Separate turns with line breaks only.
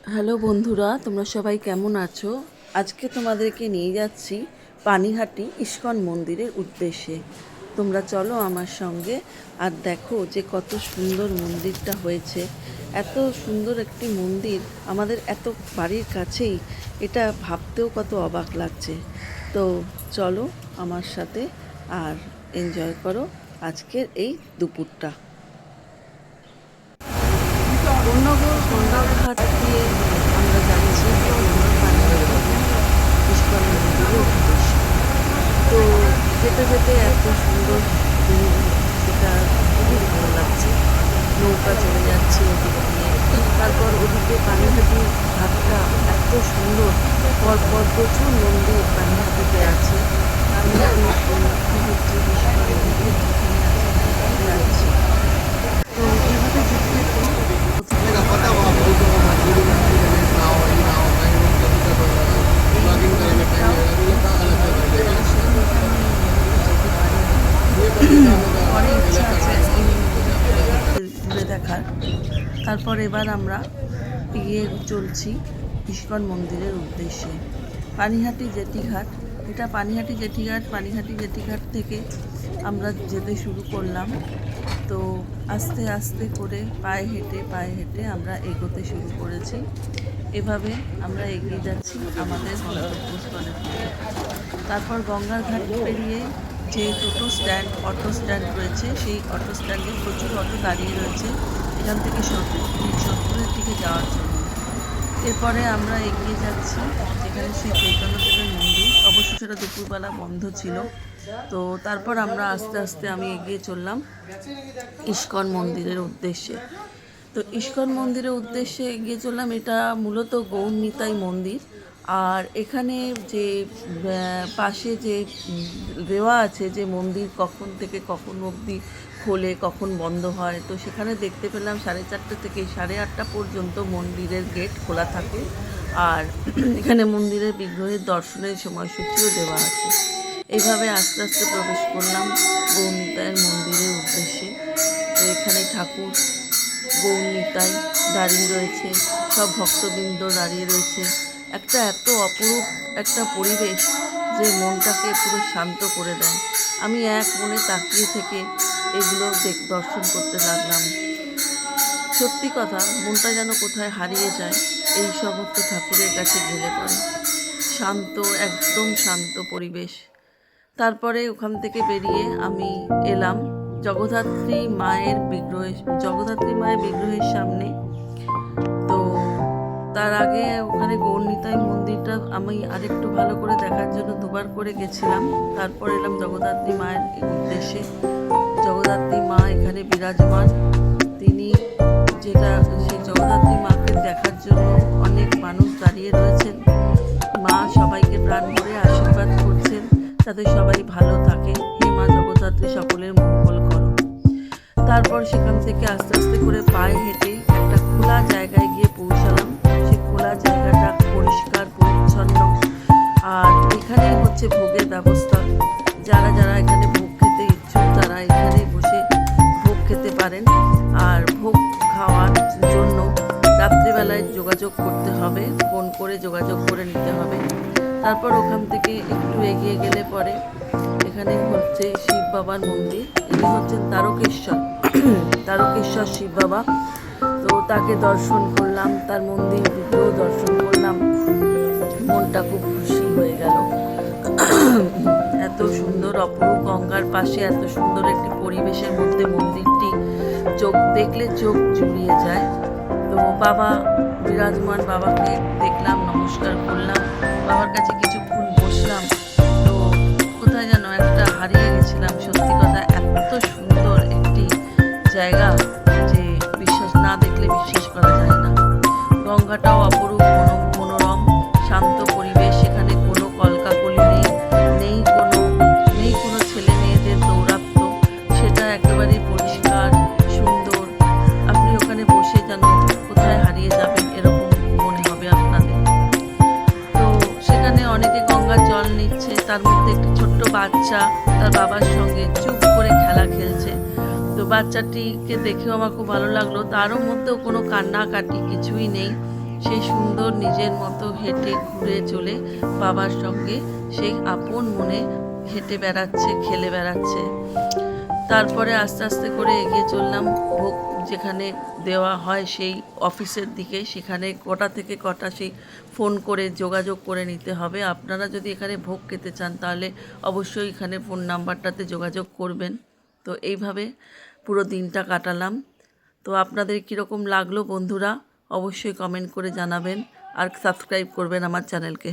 Hello বন্ধুরা, তোমরা সবাই কেমন আছো? আজকে তোমাদেরকে নিয়ে যাচ্ছি পানিহাটি ইস্কন মন্দিরের উদ্দেশ্যে। তোমরা চলো আমার সঙ্গে আর দেখো যে কত সুন্দর মন্দিরটা হয়েছে। এত সুন্দর একটি মন্দির আমাদের এত বাড়ির কাছেই, এটা ভাবতেও কত অবাক লাগছে। তো চলো আমার সাথে আর এনজয় করো আজকের এই দুপুরটা। বন্যগর গঙ্গাঘাট দিয়ে আমরা যাচ্ছি ইস্কন মন্দিরের উদ্দেশ্যে। তো যেতে যেতে এত সুন্দর ভিউ, সেটা খুবই ভালো লাগছে। নৌকা চলে যাচ্ছে ওদিক দিয়ে, তারপর ওদিকে পানিহাটি ঘাটটা এত সুন্দর, পরপর প্রচুর মন্দির পানিহাটিতে আছে। আমি হচ্ছে ইস্কন মন্দির যাচ্ছি। তো এইভাবে যেতে যেতে পরে ইচ্ছা আছে ঘুরে দেখার। তারপর এবার আমরা এগিয়ে চলছি ইস্কন মন্দিরের উদ্দেশ্যে। পানিহাটি জেটিঘাট, এটা পানিহাটি জেটিঘাট থেকে আমরা যেতে শুরু করলাম। তো আস্তে আস্তে করে পায়ে হেঁটে আমরা এগোতে শুরু করেছি। এভাবে আমরা এগিয়ে যাচ্ছি আমাদের গন্তব্যস্থলে। তারপর গঙ্গার ঘাট পেরিয়ে যে অটো স্ট্যান্ড রয়েছে, সেই অটো স্ট্যান্ডে প্রচুর অটো দাঁড়িয়ে রয়েছে এখান থেকে সোদপুরের দিকে যাওয়ার জন্য। এরপরে আমরা এগিয়ে যাচ্ছি যেখানে শ্রী চৈতন্যদেবের মন্দির। অবশ্য সেটা দুপুরবেলা বন্ধ ছিল। তো তারপর আমরা আস্তে আস্তে আমি এগিয়ে চললাম ইস্কন মন্দিরের উদ্দেশ্যে। তো ইস্কন মন্দিরের উদ্দেশ্যে এগিয়ে চললাম। এটা মূলত গৌর নিতাই মন্দির। আর এখানে যে পাশে যে দেওয়া আছে যে মন্দির কখন থেকে কখন অবধি খোলে, কখন বন্ধ হয়, তো সেখানে দেখতে পেলাম 4:30 থেকে 8:30 পর্যন্ত মন্দিরের গেট খোলা থাকে। আর এখানে মন্দিরের বিগ্রহের দর্শনের সময়সূচিও দেওয়া আছে। এইভাবে আস্তে আস্তে প্রবেশ করলাম গৌর নিতাইয়ের মন্দিরের উদ্দেশ্যে। তো এখানে ঠাকুর গৌর নিতাই দাঁড়িয়ে রয়েছে, সব ভক্তবৃন্দ দাঁড়িয়ে রয়েছে। একটা এত অপরূপ একটা পরিবেশ যে মনটাকে পুরো শান্ত করে দেয়। আমি এক মনে তাকিয়ে থেকে এগুলো দর্শন করতে লাগলাম। সত্যি কথা, মনটা যেন কোথায় হারিয়ে যায় এই সমস্ত ঠাকুরের কাছে গেলে পরে। শান্ত, একদম শান্ত পরিবেশ। তারপরে ওখান থেকে বেরিয়ে আমি এলাম জগদ্ধাত্রী মায়ের বিগ্রহের সামনে। তো তার আগে ওখানে গৌর নিতাই মন্দিরটা আমি আরেকটু ভালো করে দেখার জন্য দুবার করে গেছিলাম। তারপর এলাম জগদ্ধাত্রী মায়ের উদ্দেশ্যে। জগদ্ধাত্রী মা এখানে বিরাজমান। তিনি সেই জগদ্ধাত্রী মাকে দেখার জন্য অনেক মানুষ দাঁড়িয়ে রয়েছেন। মা সবাইকে প্রাণ ভরে আশীর্বাদ করছেন যাতে সবাই ভালো থাকে। হে মা জগদ্ধাত্রী, সকলের মঙ্গল করো। তারপর সেখান থেকে আস্তে আস্তে করে পায়ে হেঁটে একটা খোলা জায়গায় গিয়ে পৌঁছালাম। সেই খোলা জায়গাটা পরিষ্কার পরিচ্ছন্ন। আর এখানেই হচ্ছে ভোগের ব্যবস্থা। যারা যারা এখানে ভোগ খেতে ইচ্ছুক তারা এখানে বসে ভোগ খেতে পারেন। আর ভোগ খাওয়ার জন্য রাত্রিবেলায় যোগাযোগ করতে হবে, ফোন করে যোগাযোগ করে নিতে হবে। তারপর ওখান থেকে একটু এগিয়ে গেলে পরে এখানে হচ্ছে শিব বাবার মন্দির। ইনি হচ্ছেন তারকেশ্বর শিব বাবা। তো তাকে দর্শন করলাম, তার মন্দির বিগ্রহ দর্শন করলাম। মনটা খুব খুশি হয়ে গেল। এত সুন্দর অপরূপ গঙ্গার পাশে এত সুন্দর একটি পরিবেশের মধ্যে মন্দিরটি দেখলে চোখ জুড়িয়ে যায়। তো বাবা বিরাজমান, বাবাকে দেখলাম, নমস্কার করলাম, বাবার কাছে কিছুক্ষণ বসলাম। তো কোথায় যেন একটা হারিয়ে গেছিলাম। সত্যি কথা, এত সুন্দর একটি জায়গা যে না দেখলে বিশ্বাস করা যায় না। গঙ্গাটাও অপরূপ মনোরম, শান্ত পরিবেশ। সেখানে কোনো কলকাকলি নেই কোনো ছেলে মেয়েদের দৌরাত্ম। সেটা একেবারে পরিষ্কার সুন্দর। আপনি ওখানে বসে যেন কোথায় হারিয়ে যাবেন এরকম মনে হবে আপনাদের। তো সেখানে অনেকে গঙ্গার জল নিচ্ছে, তার মধ্যে একটি ছোট্ট বাচ্চা তার বাবার সঙ্গে চুপ করে খেলা খেলছে। তো বাচ্চাটিকে দেখেও আমার খুব ভালো লাগলো। তারও মধ্যেও কোনো কান্নাকাটি কিছুই নেই। সে সুন্দর নিজের মতো হেঁটে ঘুরে চলে বাবার সঙ্গে সেই আপন মনে হেঁটে বেড়াচ্ছে, খেলে বেড়াচ্ছে। তারপরে আস্তে আস্তে করে এগিয়ে চললাম ভোগ যেখানে দেওয়া হয় সেই অফিসের দিকে। সেখানে কটা থেকে কটা সেই ফোন করে যোগাযোগ করে নিতে হবে। আপনারা যদি এখানে ভোগ খেতে চান তাহলে অবশ্যই এখানে ফোন নাম্বারটাতে যোগাযোগ করবেন। তো এইভাবে পুরো দিনটা কাটালাম। তো আপনাদের কীরকম লাগলো বন্ধুরা অবশ্যই কমেন্ট করে জানাবেন আর সাবস্ক্রাইব করবেন আমার চ্যানেলকে।